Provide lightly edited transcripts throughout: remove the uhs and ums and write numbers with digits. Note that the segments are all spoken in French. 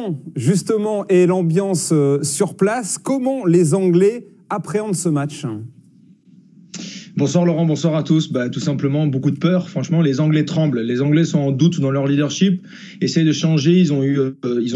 Comment, justement, est l'ambiance sur place? Comment les Anglais appréhendent ce match? Bonsoir Laurent, bonsoir à tous. Tout simplement, beaucoup de peur. Franchement, les Anglais tremblent. Les Anglais sont en doute dans leur leadership, essayent de changer. Ils ont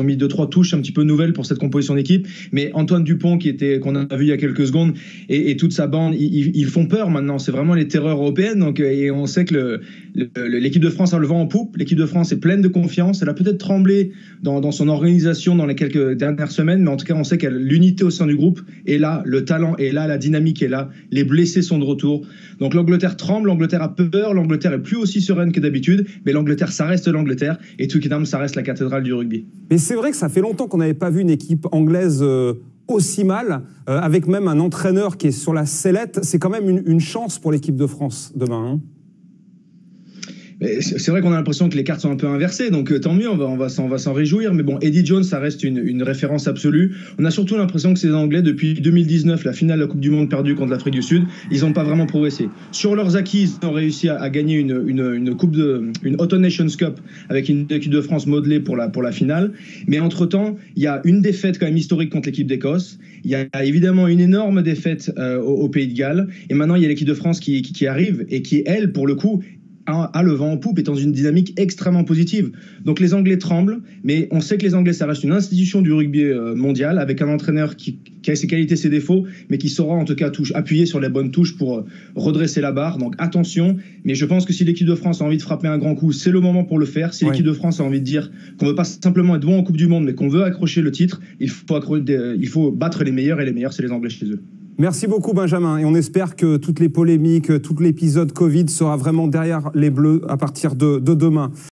mis 2-3 touches un petit peu nouvelles pour cette composition d'équipe. Mais Antoine Dupont, qu'on a vu il y a quelques secondes, et toute sa bande, ils font peur maintenant. C'est vraiment les terreurs européennes. Donc, et on sait que l'équipe de France a le vent en poupe. L'équipe de France est pleine de confiance. Elle a peut-être tremblé dans son organisation dans les quelques dernières semaines, mais en tout cas, on sait que l'unité au sein du groupe est là, le talent est là, la dynamique est là, les blessés sont de retour. Donc l'Angleterre tremble, l'Angleterre a peur, l'Angleterre est plus aussi sereine que d'habitude, mais l'Angleterre, ça reste l'Angleterre, et Twickenham, ça reste la cathédrale du rugby. Mais c'est vrai que ça fait longtemps qu'on n'avait pas vu une équipe anglaise aussi mal, avec même un entraîneur qui est sur la sellette. C'est quand même une chance pour l'équipe de France demain, hein. C'est vrai qu'on a l'impression que les cartes sont un peu inversées, donc tant mieux, on va s'en réjouir. Mais bon, Eddie Jones, ça reste une référence absolue. On a surtout l'impression que ces Anglais, depuis 2019, la finale de la Coupe du Monde perdue contre l'Afrique du Sud, ils n'ont pas vraiment progressé. Sur leurs acquis, ils ont réussi à gagner une Autumn Nations Cup avec une équipe de France modelée pour la finale. Mais entre-temps, il y a une défaite quand même historique contre l'équipe d'Écosse. Il y a évidemment une énorme défaite au Pays de Galles. Et maintenant, il y a l'équipe de France qui arrive et qui, elle, pour le coup, a le vent en poupe, est dans une dynamique extrêmement positive. Donc les Anglais tremblent, mais on sait que les Anglais, ça reste une institution du rugby mondial, avec un entraîneur qui a ses qualités, ses défauts, mais qui saura en tout cas appuyer sur les bonnes touches pour redresser la barre. Donc attention, mais je pense que si l'équipe de France a envie de frapper un grand coup, c'est le moment pour le faire. Si l'équipe de France a envie de dire qu'on ne veut pas simplement être bon en Coupe du Monde, mais qu'on veut accrocher le titre, il faut battre les meilleurs, et les meilleurs, c'est les Anglais chez eux. Merci beaucoup Benjamin, et on espère que toutes les polémiques, tout l'épisode Covid sera vraiment derrière les Bleus à partir de demain.